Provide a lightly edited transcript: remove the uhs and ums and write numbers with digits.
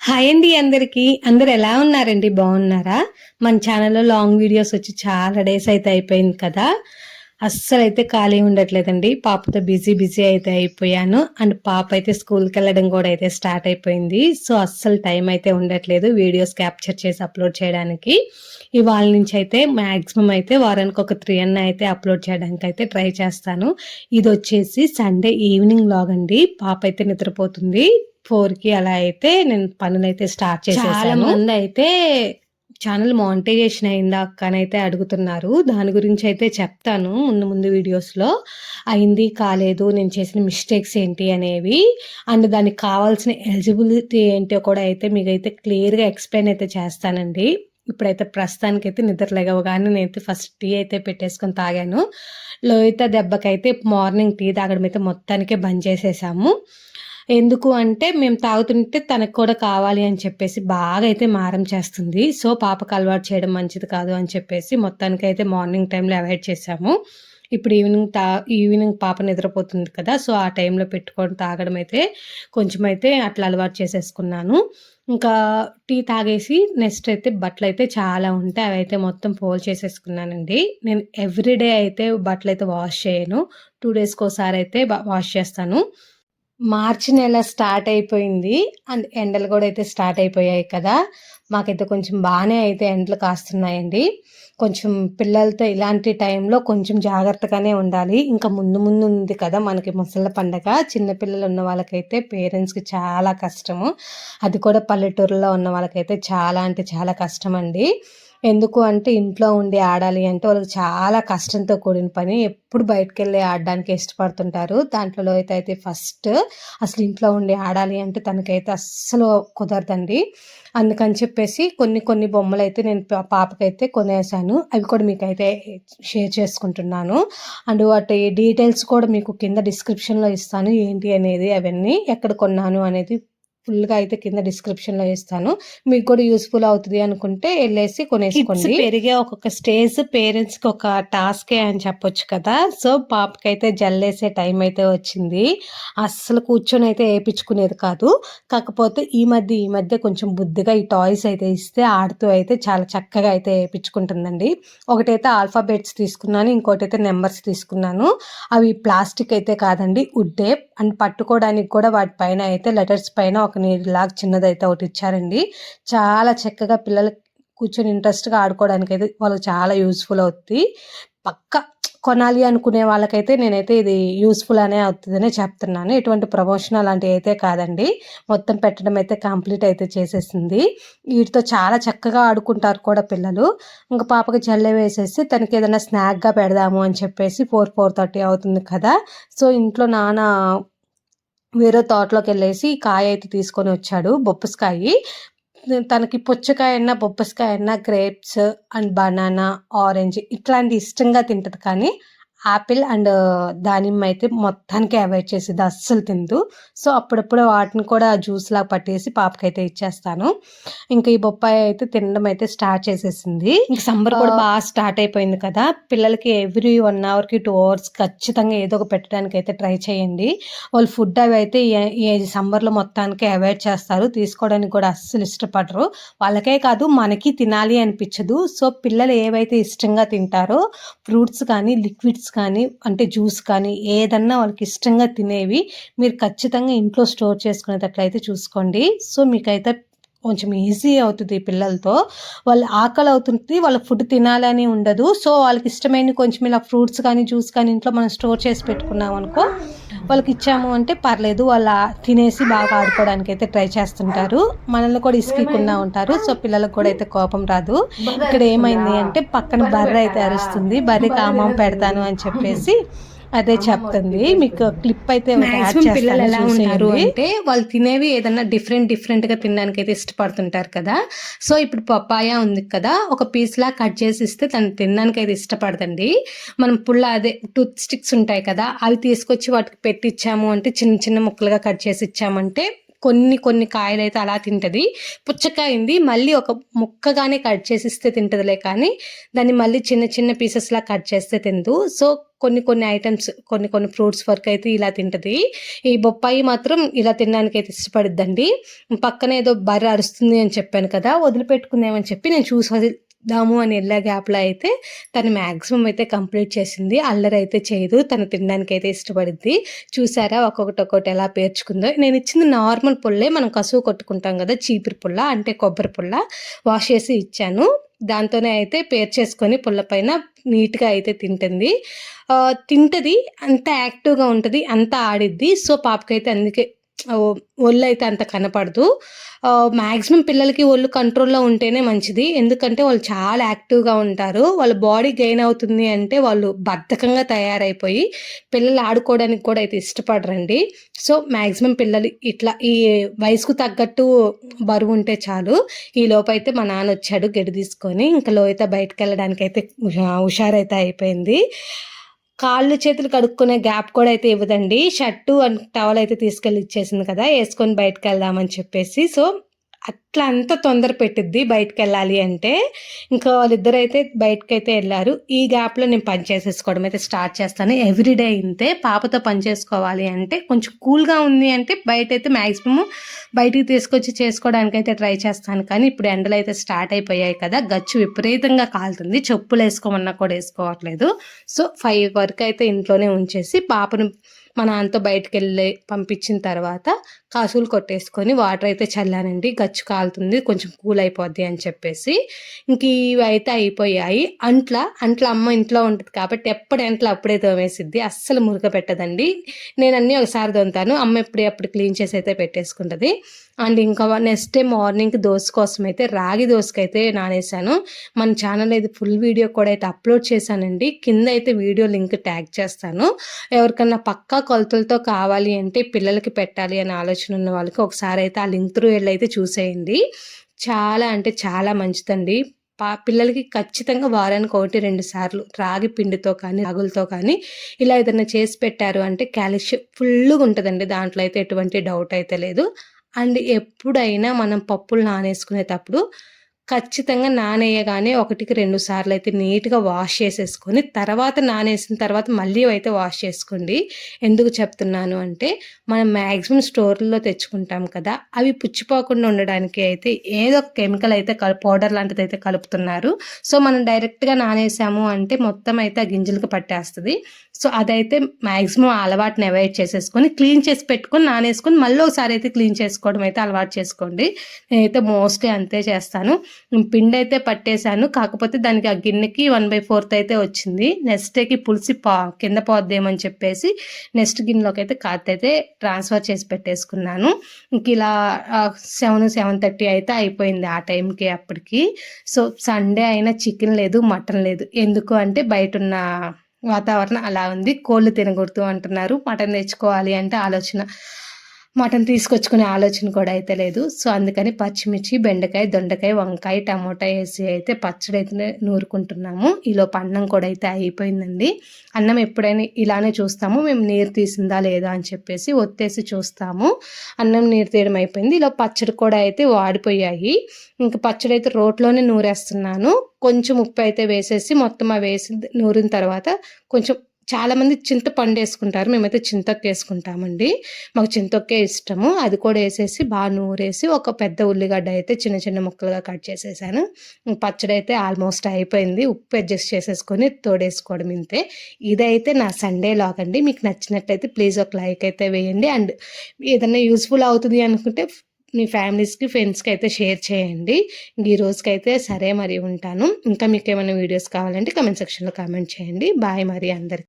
Hi అండి అందరికి. అందరు ఎలా ఉన్నారండి? బాగున్నారా? మన ఛానల్లో లాంగ్ వీడియోస్ వచ్చి చాలా డేస్ అయితే అయిపోయింది కదా. అస్సలైతే ఖాళీ ఉండట్లేదండి. పాపతో బిజీ అయితే అయిపోయాను. అండ్ పాప అయితే స్కూల్కి వెళ్ళడం కూడా అయితే స్టార్ట్ అయిపోయింది. సో అస్సలు టైం అయితే ఉండట్లేదు వీడియోస్ క్యాప్చర్ చేసి అప్లోడ్ చేయడానికి. ఇవాళ నుంచి అయితే మ్యాక్సిమం అయితే వారానికి ఒక 3 అన్న అయితే అప్లోడ్ చేయడానికి అయితే ట్రై చేస్తాను. ఇది వచ్చేసి సండే ఈవినింగ్ వ్లాగ్ అండి. పాప అయితే నిద్రపోతుంది. 4కి అలా అయితే నేను పనులైతే స్టార్ట్ చేసేసాను. చాలా మంది అయితే ఛానల్ మానిటైజేషన్ అయిందా అక్క అని అయితే అడుగుతున్నారు. దాని గురించి అయితే చెప్తాను ముందు వీడియోస్లో. అయింది కాలేదు, నేను చేసిన మిస్టేక్స్ ఏంటి అనేవి, అండ్ దానికి కావాల్సిన ఎలిజిబిలిటీ ఏంటో కూడా అయితే మీకైతే క్లియర్గా ఎక్స్ప్లెయిన్ అయితే చేస్తానండి. ఇప్పుడైతే ప్రస్తుతానికైతే నిద్ర లేవగానే నేనైతే ఫస్ట్ టీ అయితే పెట్టేసుకొని తాగాను. లోహిత దెబ్బకైతే మార్నింగ్ టీ తాగడం అయితే మొత్తానికే బంద్ చేసేసాము. ఎందుకు అంటే మేము తాగుతుంటే తనకు కూడా కావాలి అని చెప్పేసి బాగా అయితే మారం చేస్తుంది. సో పాపకు అలవాటు చేయడం మంచిది కాదు అని చెప్పేసి మొత్తానికైతే మార్నింగ్ టైంలో అవాయిడ్ చేసాము. ఇప్పుడు ఈవినింగ్ పాప నిద్రపోతుంది కదా, సో ఆ టైంలో పెట్టుకొని తాగడం అయితే కొంచెం అయితే అట్లా అలవాటు చేసేసుకున్నాను. ఇంకా టీ తాగేసి నెక్స్ట్ అయితే బట్టలు అయితే చాలా ఉంటాయి, అవి అయితే మొత్తం ఫోల్డ్ చేసేసుకున్నానండి. నేను ఎవ్రీడే అయితే బట్టలు అయితే వాష్ చేయను, 2 డేస్కి ఒకసారి అయితే వాష్ చేస్తాను. మార్చి నెల స్టార్ట్ అయిపోయింది అండ్ ఎండలు కూడా అయితే స్టార్ట్ అయిపోయాయి కదా. మాకైతే కొంచెం బాగానే అయితే ఎండలు కాస్తున్నాయండి. కొంచెం పిల్లలతో ఇలాంటి టైంలో కొంచెం జాగ్రత్తగానే ఉండాలి. ఇంకా ముందు ఉంది కదా మనకి ముసళ్ళ పండగ. చిన్నపిల్లలు ఉన్న వాళ్ళకైతే పేరెంట్స్కి చాలా కష్టము. అది కూడా పల్లెటూరులో ఉన్న వాళ్ళకైతే చాలా అంటే చాలా కష్టం అండి. ఎందుకు అంటే ఇంట్లో ఉండి ఆడాలి అంటే వాళ్ళకి చాలా కష్టంతో కూడిన పని. ఎప్పుడు బయటకు వెళ్ళి ఆడడానికి ఇష్టపడుతుంటారు. దాంట్లో అయితే ఫస్ట్ అసలు ఇంట్లో ఉండి ఆడాలి అంటే తనకైతే అస్సలు కుదరదండి. అందుకని చెప్పేసి కొన్ని బొమ్మలు అయితే నేను పాపకైతే కొనేసాను. అవి కూడా మీకైతే షేర్ చేసుకుంటున్నాను. అండ్ వాటి డీటెయిల్స్ కూడా మీకు కింద డిస్క్రిప్షన్లో ఇస్తాను. ఏంటి అనేది, అవన్నీ ఎక్కడ కొన్నాను అనేది ఫుల్గా అయితే కింద డిస్క్రిప్షన్లో ఇస్తాను. మీకు కూడా యూస్ఫుల్ అవుతుంది అనుకుంటే వెళ్ళేసి కొనేసుకోండి. పెరిగే ఒక్కొక్క స్టేజ్ పేరెంట్స్కి ఒక టాస్కే అని చెప్పొచ్చు కదా. సో పాపకైతే జల్లేసే టైం అయితే వచ్చింది. అస్సలు కూర్చొని అయితే వేయించుకునేది కాదు. కాకపోతే ఈ మధ్య కొంచెం బుద్ధిగా ఈ టాయ్స్ అయితే ఇస్తే ఆడుతూ అయితే చాలా చక్కగా అయితే వేయించుకుంటుందండి. ఒకటైతే ఆల్ఫాబెట్స్ తీసుకున్నాను, ఇంకోటి అయితే నెంబర్స్ తీసుకున్నాను. అవి ప్లాస్టిక్ అయితే కాదండి, వుడ్డే. అండ్ పట్టుకోవడానికి కూడా వాటిపైన అయితే లెటర్స్ పైన ఒక నీళ్ళలాగా చిన్నదైతే ఒకటి ఇచ్చారండి. చాలా చక్కగా పిల్లలు కూర్చొని ఇంట్రెస్ట్గా ఆడుకోవడానికి అయితే వాళ్ళకి చాలా యూస్ఫుల్ అవుతుంది. పక్క కొనాలి అనుకునే వాళ్ళకైతే నేనైతే ఇది యూస్ఫుల్ అనే అవుతుందనే చెప్తున్నాను. ఎటువంటి ప్రమోషన్ అలాంటివి అయితే కాదండి. మొత్తం పెట్టడం అయితే కంప్లీట్ అయితే చేసేసింది. వీటితో చాలా చక్కగా ఆడుకుంటారు కూడా పిల్లలు. ఇంకా పాపకి జల్లె వేసేసి తనకి ఏదైనా స్నాక్గా పెడదాము అని చెప్పేసి 4:30 అవుతుంది కదా. సో ఇంట్లో నాన్న వేరే తోటలోకి వెళ్ళేసి కాయ అయితే తీసుకొని వచ్చాడు, బొప్పస్కాయ. తనకి పుచ్చకాయ అన్నా బొప్పస్కాయ అన్నా గ్రేప్స్ అండ్ బనానా ఆరెంజ్ ఇట్లాంటి ఇష్టంగా తింటది. కానీ యాపిల్ అండ్ దానిమ్మ అయితే మొత్తానికి అవాయిడ్ చేసేది, అస్సలు తిందు. సో అప్పుడప్పుడు వాటిని కూడా జ్యూస్లా పట్టేసి పాపకైతే ఇచ్చేస్తాను. ఇంకా ఈ బొప్పాయి అయితే తినడం అయితే స్టార్ట్ చేసేసింది. ఇంక సమ్మర్ కూడా బాగా స్టార్ట్ అయిపోయింది కదా. పిల్లలకి ఎవ్రీ 1 అవర్కి 2 అవర్స్ ఖచ్చితంగా ఏదో ఒక పెట్టడానికి అయితే ట్రై చేయండి. వాళ్ళు ఫుడ్ అవి అయితే ఈ సమ్మర్లో మొత్తానికి అవాయిడ్ చేస్తారు, తీసుకోవడానికి కూడా అస్సలు ఇష్టపడరు. వాళ్ళకే కాదు మనకి తినాలి అనిపించదు. సో పిల్లలు ఏవైతే ఇష్టంగా తింటారో ఫ్రూట్స్ కానీ లిక్విడ్స్ కానీ అంటే జ్యూస్ కానీ ఏదన్నా వాళ్ళకి ఇష్టంగా తినేవి మీరు ఖచ్చితంగా ఇంట్లో స్టోర్ చేసుకునేటట్లయితే చూసుకోండి. సో మీకైతే కొంచెం ఈజీ అవుతుంది. పిల్లలతో వాళ్ళు ఆకలి అవుతుంది, వాళ్ళ ఫుడ్ తినాలని ఉండదు. సో వాళ్ళకి ఇష్టమైన కొంచెం ఇలా ఫ్రూట్స్ కానీ జ్యూస్ కానీ ఇంట్లో మనం స్టోర్ చేసి పెట్టుకున్నాం అనుకో, వాళ్ళకి ఇచ్చాము అంటే పర్లేదు, వాళ్ళు తినేసి బాగా ఆడుకోవడానికి అయితే ట్రై చేస్తుంటారు. మనల్ని కూడా ఇసుకకుండా ఉంటారు. సో పిల్లలకు కూడా అయితే కోపం రాదు. ఇక్కడ ఏమైంది అంటే పక్కన బర్రె అయితే అరుస్తుంది. బర్రెకి ఆమం పెడతాను అని చెప్పేసి అదే చెప్తుంది. మీకు క్లిప్ అయితే పిల్లలు ఎలా ఉంటారు అంటే వాళ్ళు తినేవి ఏదన్నా డిఫరెంట్గా తినడానికి అయితే ఇష్టపడుతుంటారు కదా. సో ఇప్పుడు పప్పాయ ఉంది కదా, ఒక పీస్లా కట్ చేసి ఇస్తే తను తినడానికి అయితే ఇష్టపడదండి. మనం అదే టూత్ స్టిక్స్ ఉంటాయి కదా, అవి తీసుకొచ్చి వాటికి పెట్టిచ్చాము అంటే చిన్న ముక్కలుగా కట్ చేసి ఇచ్చామంటే కొన్ని కాయలు అయితే అలా తింటది. పుచ్చకాయింది మళ్ళీ ఒక ముక్కగానే కట్ చేసి ఇస్తే తింటదిలే, కానీ దాన్ని మళ్ళీ చిన్న పీసెస్లా కట్ చేస్తే తిందు. సో కొన్ని ఐటమ్స్ కొన్ని ఫ్రూట్స్ వరకు అయితే ఇలా తింటది. ఈ బొప్పాయి మాత్రం ఇలా తినడానికైతే ఇష్టపడిద్దండి. పక్కన ఏదో బర్రె అరుస్తుంది అని చెప్పాను కదా! వదిలిపెట్టుకుందామని చెప్పి నేను చూసి వదిలేద్దాము అని ఎళ్ళే గ్యాప్‌లో అయితే తను మాక్సిమం అయితే కంప్లీట్ చేసింది. అల్లరైతే చేయదు. తను తినడానికైతే ఇష్టపడిద్ది. చూసారా ఒక్కొక్కటి ఎలా పేర్చుకుందో. నేనిచ్చింది నార్మల్ పుల్లే. మనం కసువు కొట్టుకుంటాం కదా! చీపురు పుల్ల అంటే కొబ్బరి పుల్ల వాష్ చేసి ఇచ్చాను. దాంతోనే అయితే పేర్చేసుకొని పుల్ల పైన నీట్‌గా అయితే తింటుంది. తింటది. అంత యాక్టివ్‌గా ఉంటది. అంతా ఆడిద్ది. సో, పాపకైతే అందుకే ఒళ్ళైతే అంత కనపడదు. మాక్సిమం పిల్లలకి ఒళ్ళు కంట్రోల్‌లో ఉంటేనే మంచిది. ఎందుకంటే వాళ్ళు చాలా యాక్టివ్‌గా ఉంటారు. వాళ్ళ బాడీ గెయిన్ అవుతుంది అంటే వాళ్ళు బద్ధకంగా తయారైపోయి పిల్లలు ఆడుకోవడానికి కూడా అయితే ఇష్టపడరండి. సో, మాక్సిమం పిల్లలు ఇట్లా ఈ వయసుకు తగ్గట్టు బరువుంటే చాలు. ఈలోపైతే మా నాన్నొచ్చాడు గెడి తీసుకొని. ఇంక లోహిత బయటికెళ్ళడానికైతే హుషారైతే అయిపోయింది. కాళ్ళు, చేతులు కడుక్కునే గ్యాప్ కూడా అయితే ఇవ్వదండి. షర్టు అండ్ టవల్ అయితే తీసుకెళ్ళి ఇచ్చేసింది కదా! యేసుకొని బయటికెళ్దామని చెప్పేసి. సో, అట్లా అంత తొందర పెట్టిద్ది బయటికెళ్ళాలి అంటే. ఇంకా వాళ్ళిద్దరైతే బయటకైతే ఎళ్లారు. ఈ గ్యాప్‌లో నేను పని చేసేసుకోవడం అయితే స్టార్ట్ చేస్తాను. ఎవ్రీడే ఇంతే. పాపతో పని చేసుకోవాలి అంటే కొంచెం కూల్‌గా ఉంది అంటే బయటైతే మాక్సిమము బయటికి తీసుకొచ్చి చేసుకోవడానికైతే ట్రై చేస్తాను. కానీ ఇప్పుడు ఎండలైతే స్టార్ట్ అయిపోయాయి కదా! గచ్చు విపరీతంగా కాలుతుంది. చెప్పులేసుకోమన్నా కూడా ఏసుకోవట్లేదు. సో, 5 వరకైతే ఇంట్లోనే ఉంచేసి పాపను మా నాన్నతో బయటికెళ్ళి పంపించిన తర్వాత కాసులు కొట్టేసుకొని వాటర్ అయితే చల్లానండి. గచ్చు కాలుతుంది. కొంచెం కూల్ అయిపోద్ది అని చెప్పేసి. ఇంక ఇవైతే అయిపోయాయి. అంట్ల అమ్మ ఇంట్లో ఉంటది కాబట్టి ఎప్పుడు అంట్లు అప్పుడే తోమేసిద్ది. అస్సలు మురగపెట్టదండి. నేనన్నీ ఒకసారి తోముతాను. అమ్మ ఎప్పుడప్పుడు క్లీన్ చేసి అయితే పెట్టేసుకుంటది. అండ్ ఇంకా నెక్స్ట్ డే మార్నింగ్ దోస కోసం అయితే రాగి దోసకైతే నానేసాను. మన ఛానల్ అయితే ఫుల్ వీడియో కూడా అయితే అప్లోడ్ చేశానండి. కింద అయితే వీడియో లింక్ ట్యాగ్ చేస్తాను. ఎవరికన్నా పక్కా కొలతలతో కావాలి అంటే పిల్లలకి పెట్టాలి అనే ఆలోచన ఉన్న వాళ్ళకి ఒకసారి అయితే ఆ లింక్ త్రూ వెళ్ళి చూసేయండి. చాలా అంటే చాలా మంచిదండి. పిల్లలకి ఖచ్చితంగా వారానికి 1, 2 సార్లు రాగి పిండితో కానీ, రాగులతో కానీ ఇలా ఏదైనా చేసి పెట్టారు అంటే కాల్షియం ఫుల్లుగా ఉంటదండి. దాంట్లో అయితే ఎటువంటి డౌట్ అయితే లేదు. అండ్ ఎప్పుడైనా మనం పప్పులు నానేసుకునేటప్పుడు ఖచ్చితంగా నానేయగానే 1కి 2 సార్లయితే నీట్‌గా వాష్ చేసేసుకొని, తర్వాత నానేసిన తర్వాత మళ్ళీ అయితే వాష్ చేసుకోండి. ఎందుకు చెప్తున్నాను అంటే, మనం మాక్సిమం స్టోర్‌లో తెచ్చుకుంటాం కదా! అవి పుచ్చిపోకుండా ఉండడానికి అయితే ఏదో ఒక కెమికల్ అయితే పౌడర్ లాంటిదైతే కలుపుతున్నారు. సో, మనం డైరెక్ట్‌గా నానేసాము అంటే మొత్తం అయితే ఆ గింజలకు పట్టేస్తది. సో, అదైతే మాక్సిమం ఆ అలవాటుని అవాయిడ్ చేసేసుకొని, క్లీన్ చేసి పెట్టుకొని నానేసుకొని మళ్ళీ ఒకసారి అయితే క్లీన్ చేసుకోవడం అయితే అలవాటు చేసుకోండి. నేనైతే మోస్ట్‌లీ అంతే చేస్తాను. పిండైతే పట్టేశాను. కాకపోతే దానికి ఆ గిన్నెకి 1/4 అయితే వచ్చింది. నెక్స్ట్ డేకి పులిసి కింద పోద్దేమని చెప్పేసి నెక్స్ట్ గిన్నెలోకైతే కాత్తయితే ట్రాన్స్‌ఫర్ చేసి పెట్టేసుకున్నాను. ఇంకిలా 7, 7:30 అయితే అయిపోయింది ఆ టైంకి అప్పటికి. సో, సండే అయినా చికెన్ లేదు, మటన్ లేదు. ఎందుకు అంటే బయటున్న వాతావరణం అలా ఉంది. కోళ్ళు తినకూడదు అంటున్నారు. మటన్ తెచ్చుకోవాలి అంటే ఆలోచన మటన్ తీసుకొచ్చుకునే ఆలోచన కూడా అయితే లేదు. సో, అందుకని పచ్చిమిర్చి, బెండకాయ, దొండకాయ, వంకాయ, టమోటా ఏసి అయితే పచ్చడైతే నూరుకుంటున్నాము. ఈలోపు అన్నం కూడా అయితే అయిపోయిందండి. అన్నం ఎప్పుడైనా ఇలానే చూస్తాము. మేము నీరు తీసిందా లేదా అని చెప్పేసి ఒత్తేసి చూస్తాము. అన్నం నీరు తీయడం అయిపోయింది. ఈలోపు పచ్చడి కూడా అయితే వాడిపోయాయి. ఇంక పచ్చడైతే రోట్లోనే నూరేస్తున్నాను. కొంచెం ఉప్పు అయితే వేసేసి మొత్తం అవేసి నూరిన తర్వాత కొంచెం చాలామంది చింతపండేసుకుంటారు. మేమైతే చింతొక్కేసుకుంటామండి. మాకు చింతొక్కే ఇష్టము. అది కూడా ఏసేసి బాగా నూరేసి ఒక పెద్ద ఉల్లిగడ్డ అయితే చిన్న చిన్న ముక్కలుగా కట్ చేసేసాను. పచ్చడైతే ఆల్మోస్ట్ అయిపోయింది. ఉప్పు అడ్జస్ట్ చేసేసుకొని తోడేసుకోవడం ఇంతే. ఇదైతే నా సండే లాగ్ అండి. మీకు నచ్చినట్లయితే ప్లీజ్ ఒక లైక్ అయితే వేయండి. అండ్ ఏదన్నా యూజ్‌ఫుల్ అవుతుంది అనుకుంటే మీ ఫ్యామిలీస్‌కి, ఫ్రెండ్స్‌కి అయితే షేర్ చేయండి. ఈ రోజుకైతే సరే మరి ఉంటాను. ఇంకా మీకేమైనా వీడియోస్ కావాలంటే కామెంట్ సెక్షన్‌లో కామెంట్ చేయండి. బాయ్ మరి అందరికి.